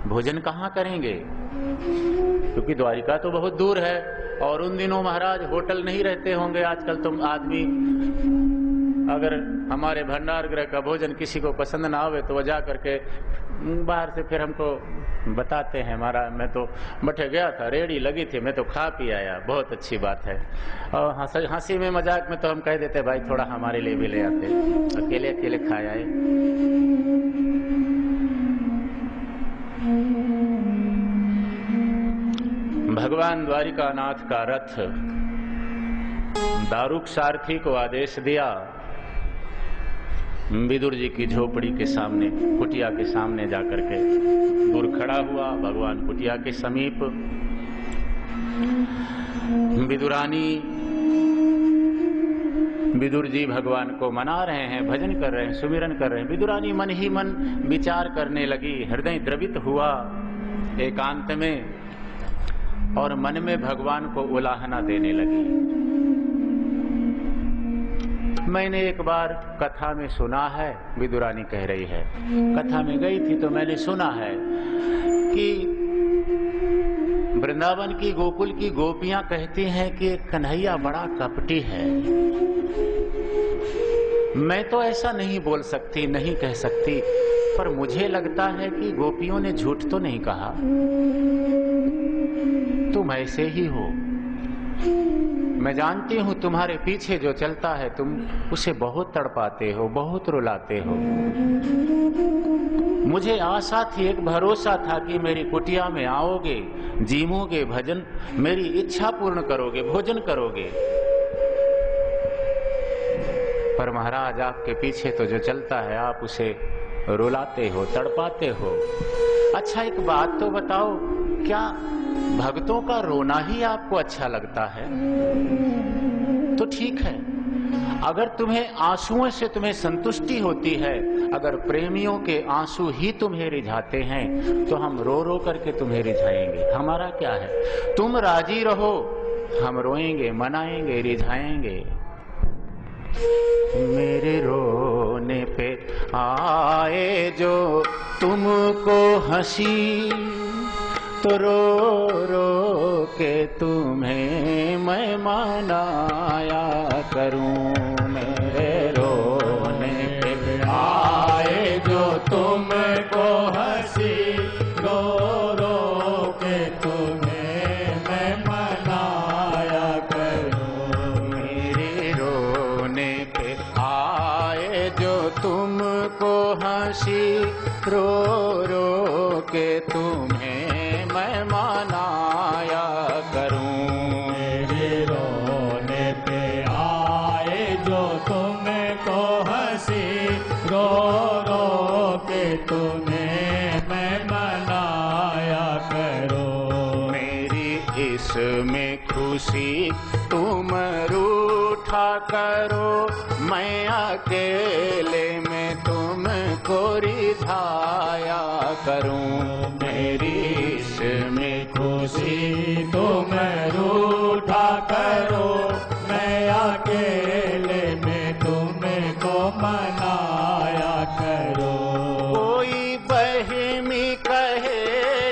भोजन कहाँ करेंगे, क्योंकि द्वारिका तो बहुत दूर है। और उन दिनों महाराज होटल नहीं रहते होंगे। आजकल तुम आदमी अगर हमारे भंडार गृह का भोजन किसी को पसंद ना आवे तो वह जा करके बाहर से फिर हमको बताते हैं, हमारा मैं तो बठे गया था, रेड़ी लगी थी, मैं तो खा पी आया, बहुत अच्छी बात है। और हंसी में मजाक में तो हम कह देते भाई थोड़ा हमारे लिए भी ले आते, अकेले अकेले खाए आए। भगवान द्वारिकानाथ का रथ दारुक सारथी को आदेश दिया, विदुर जी की झोपड़ी के सामने, कुटिया के सामने जाकर के दूर खड़ा हुआ। भगवान कुटिया के समीप, विदुरानी, विदुर जी भगवान को मना रहे हैं, भजन कर रहे हैं, सुमिरन कर रहे हैं। विदुरानी मन ही मन विचार करने लगी, हृदय द्रवित हुआ एकांत में, और मन में भगवान को उलाहना देने लगी। मैंने एक बार कथा में सुना है, विदुरानी कह रही है, कथा में गई थी तो मैंने सुना है कि वृंदावन की, गोकुल की गोपियां कहती हैं कि कन्हैया बड़ा कपटी है। मैं तो ऐसा नहीं बोल सकती, नहीं कह सकती, पर मुझे लगता है कि गोपियों ने झूठ तो नहीं कहा। तुम ऐसे ही हो, मैं जानती हूं तुम्हारे पीछे जो चलता है तुम उसे बहुत तड़पाते हो, बहुत रुलाते हो। मुझे आशा थी, एक भरोसा था कि मेरी कुटिया में आओगे, जीमोगे भजन, मेरी इच्छा पूर्ण करोगे, भोजन करोगे। पर महाराज आपके पीछे तो जो चलता है आप उसे रुलाते हो, तड़पाते हो। अच्छा एक बात तो बताओ, क्या भक्तों का रोना ही आपको अच्छा लगता है? तो ठीक है, अगर तुम्हें आंसुओं से तुम्हें संतुष्टि होती है, अगर प्रेमियों के आंसू ही तुम्हें रिझाते हैं तो हम रो रो करके तुम्हें रिझाएंगे, हमारा क्या है। तुम राजी रहो, हम रोएंगे, मनाएंगे, रिझाएंगे। मेरे रोने पे आए जो तुमको हंसी, तो रो रो के तुम्हें मैं मनाया करूं। मेरे रोने पे आए जो तुमको हंसी, रो रो के तुम्हें मैं मनाया करूं। मेरे रोने पे आए जो तुमको हंसी, रो रो के तुम्हें मैं मनाया करूं। मेरे रोने पे आए जो तुमको हंसी, रो रो के तुम्हें मैं मनाया करूं। मेरी इसमें खुशी तुम रूठा करो, मैं अकेले में तुमको रिझाया करूं। मेरी इसमें खुशी तुम रूठा करो, मैं अकेले में तुम मनाया करो। कोई बहमी कहे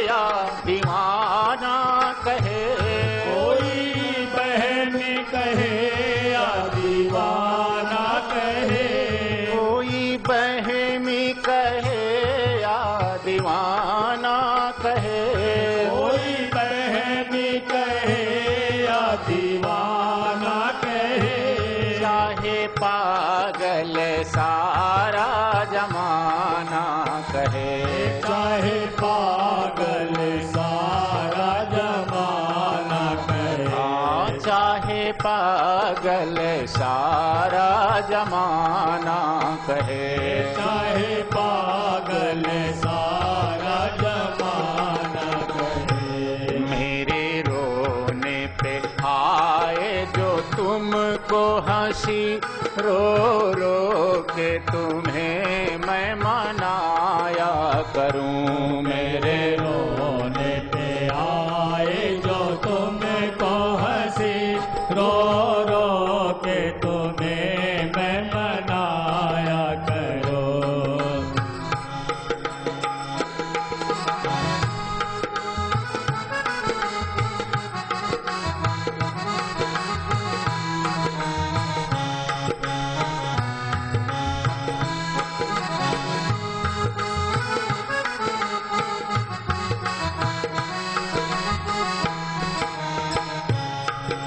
या दीवाना कहे, कोई बहन कहे या दीवाना कहे, कोई बहमी कहे या दीवाना कहे, कोई बहन कहे या दीवाना कहे, चाहे पागल सारा जमाना कहे, चाहे पागल सारा जमाना कहे, चाहे पागल सारा जमाना कहे, चाहे पागल सारा जमाना कहे। मेरे रोने पे आए जो तुमको हंसी, रो रो के तुम्हें मैं मनाया करूं। मेरे रोने पे आए जो तुमको हंसी, रो रो के तुम्हें मैं मनाया करो।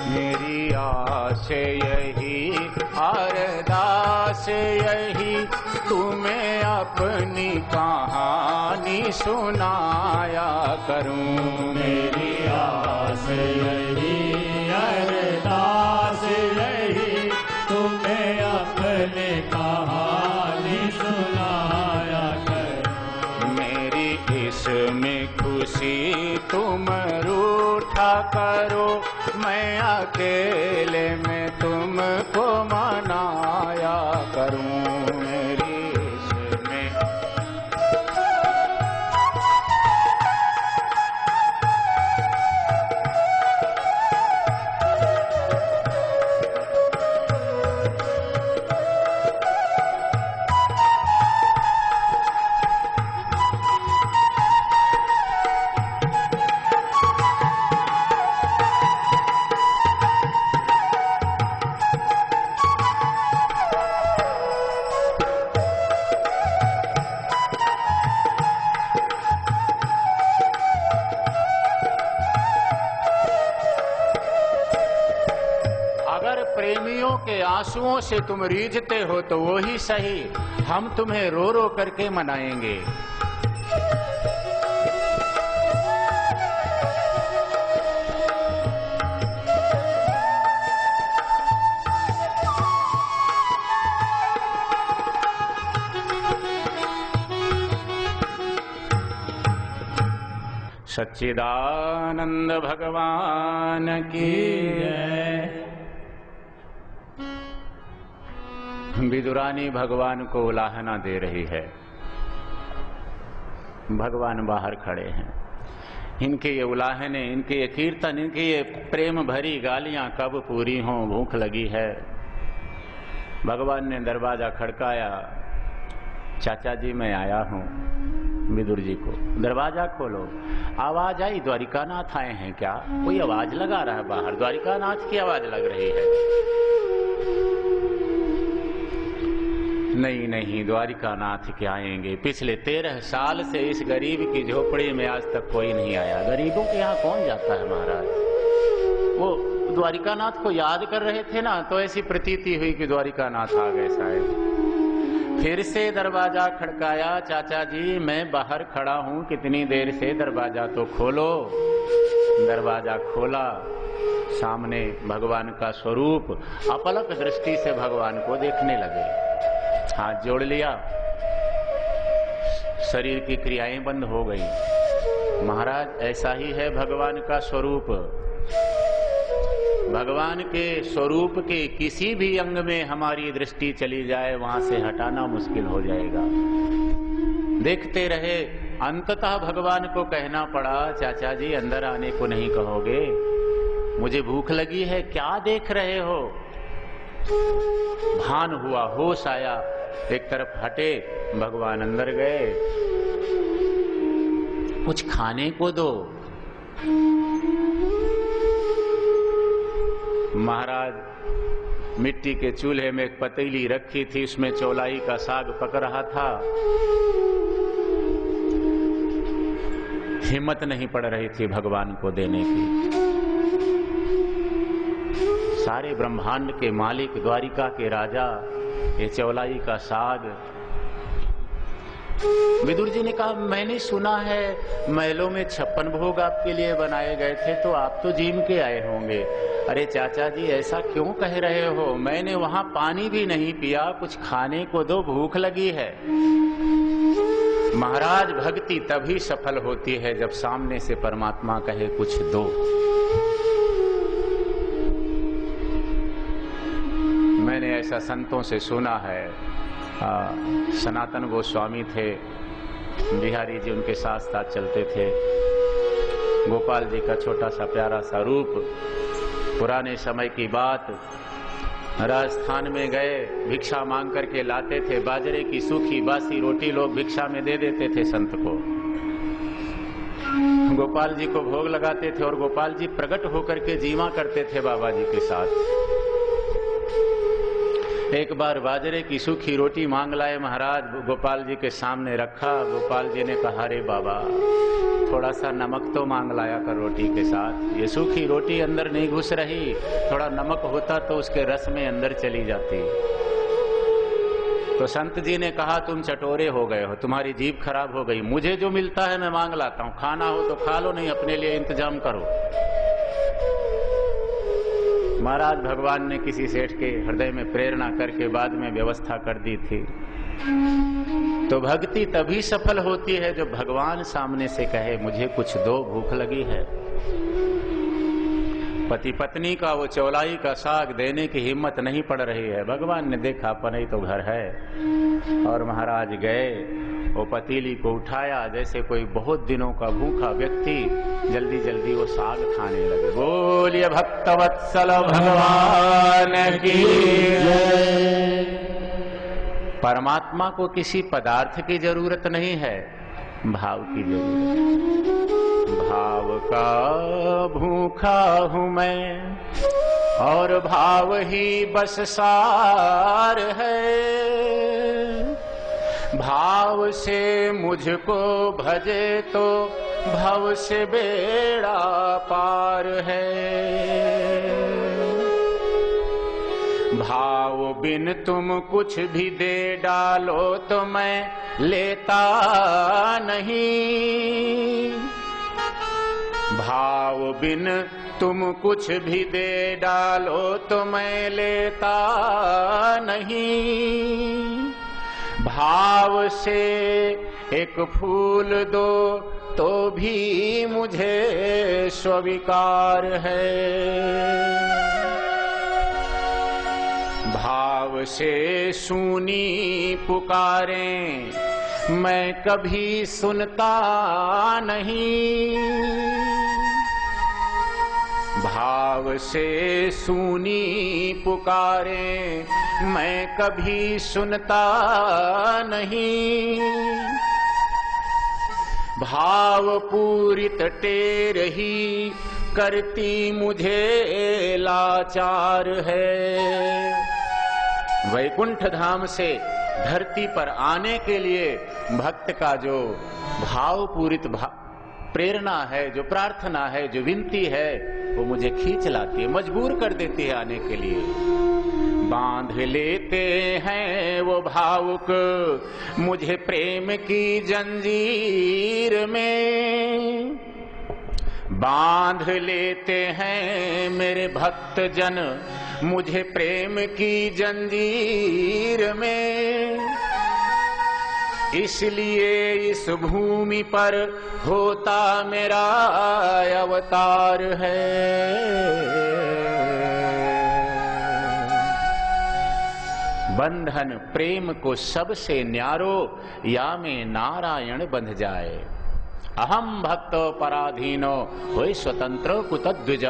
मेरी आस यही अरदास यही, तुम्हें अपनी कहानी सुनाया करूं। मेरी आस यही अरदास यही, तुम्हें अपनी कहानी सुनाया करो। मेरी इसमें खुशी तुम रूठा करो, मैं अकेले में तुमको मनाया करूं। मेरी इसमें प्रेमियों के आंसुओं से तुम रीझते हो तो वो ही सही, हम तुम्हें रो रो करके मनाएंगे। सच्चिदानंद भगवान की जय। विदुरानी भगवान को उलाहना दे रही है। भगवान बाहर खड़े हैं। इनके ये उलाहने, इनके ये कीर्तन, इनकी ये प्रेम भरी गालियां कब पूरी हों, भूख लगी है। भगवान ने दरवाजा खड़काया, चाचा जी मैं आया हूं। विदुर जी को दरवाजा खोलो। आवाज आई, द्वारिकानाथ आए हैं क्या? कोई आवाज लगा रहा है बाहर, द्वारिकानाथ की आवाज लग रही है। नहीं नहीं, द्वारिकानाथ क्या आएंगे? पिछले 13 साल से इस गरीब की झोपड़ी में आज तक कोई नहीं आया। गरीबों के यहाँ कौन जाता है महाराज? वो द्वारिकानाथ को याद कर रहे थे ना, तो ऐसी प्रतीति हुई कि द्वारिकानाथ आ गए शायद। फिर से दरवाजा खड़काया, चाचा जी मैं बाहर खड़ा हूं, कितनी देर से, दरवाजा तो खोलो। दरवाजा खोला, सामने भगवान का स्वरूप। अपलक दृष्टि से भगवान को देखने लगे। हाथ जोड़ लिया, शरीर की क्रियाएं बंद हो गई। महाराज ऐसा ही है भगवान का स्वरूप। भगवान के स्वरूप के किसी भी अंग में हमारी दृष्टि चली जाए, वहां से हटाना मुश्किल हो जाएगा। देखते रहे, अंततः भगवान को कहना पड़ा, चाचा जी अंदर आने को नहीं कहोगे? मुझे भूख लगी है, क्या देख रहे हो? भान हुआ, होश आया, एक तरफ हटे, भगवान अंदर गए। कुछ खाने को दो। महाराज मिट्टी के चूल्हे में एक पतीली रखी थी, उसमें चौलाई का साग पक रहा था। हिम्मत नहीं पड़ रही थी भगवान को देने की। सारे ब्रह्मांड के मालिक, द्वारिका के राजा, ये चौलाई का साग। विदुर जी ने कहा, मैंने सुना है महलों में 56 भोग आपके लिए बनाए गए थे, तो आप तो जिम के आए होंगे। अरे चाचा जी, ऐसा क्यों कह रहे हो? मैंने वहां पानी भी नहीं पिया, कुछ खाने को दो, भूख लगी है। महाराज, भक्ति तभी सफल होती है जब सामने से परमात्मा कहे कुछ दो। मैंने ऐसा संतों से सुना है। सनातन गोस्वामी थे, बिहारी जी उनके साथ साथ चलते थे। गोपाल जी का छोटा सा प्यारा सा रूप। पुराने समय की बात, राजस्थान में गए, भिक्षा मांग करके लाते थे। बाजरे की सूखी बासी रोटी लोग भिक्षा में दे देते थे संत को। गोपाल जी को भोग लगाते थे और गोपाल जी प्रकट होकर के जीवा करते थे बाबा जी के साथ। एक बार बाजरे की सूखी रोटी मांग लाए महाराज, गोपाल जी के सामने रखा। गोपाल जी ने कहा, अरे बाबा, थोड़ा सा नमक तो मांग लाया कर रोटी के साथ। ये सूखी रोटी अंदर नहीं घुस रही, थोड़ा नमक होता तो उसके रस में अंदर चली जाती। तो संत जी ने कहा, तुम चटोरे हो गए हो, तुम्हारी जीभ खराब हो गई। मुझे जो मिलता है मैं मांग लाता हूँ, खाना हो तो खा लो, नहीं अपने लिए इंतजाम करो। महाराज भगवान ने किसी सेठ के हृदय में प्रेरणा करके बाद में व्यवस्था कर दी थी। तो भक्ति तभी सफल होती है जब भगवान सामने से कहे, मुझे कुछ दो, भूख लगी है। पति पत्नी का वो चौलाई का साग देने की हिम्मत नहीं पड़ रही है। भगवान ने देखा अपना ही तो घर है, और महाराज गए, वो पतीली को उठाया, जैसे कोई बहुत दिनों का भूखा व्यक्ति जल्दी जल्दी वो साग खाने लगे। बोलिए भक्तवत्सल भगवान की जय। परमात्मा को किसी पदार्थ की जरूरत नहीं है, भाव की जरूरत। भाव का भूखा हूं मैं, और भाव ही बस सार है। भाव से मुझको भजे तो भव से बेड़ा पार है। भाव बिन तुम कुछ भी दे डालो तो मैं लेता नहीं। भाव बिन तुम कुछ भी दे डालो तो मैं लेता नहीं। भाव से एक फूल दो तो भी मुझे स्वीकार है। भाव से सुनी पुकारें मैं कभी सुनता नहीं। भाव से सुनी पुकारें मैं कभी सुनता नहीं। भाव पूरित टेर ही करती मुझे लाचार है। वैकुंठ धाम से धरती पर आने के लिए भक्त का जो भाव पूरित प्रेरणा है, जो प्रार्थना है, जो विनती है, वो मुझे खींच लाती है, मजबूर कर देती है आने के लिए। बांध लेते हैं वो भावुक मुझे प्रेम की जंजीर में। बांध लेते हैं मेरे भक्त जन मुझे प्रेम की जंजीर में। इसलिए इस भूमि पर होता मेरा अवतार है। बंधन प्रेम को सबसे न्यारो, या में नारायण बंध जाए। अहम भक्तो पराधीनो होय स्वतंत्र कुतद्विज।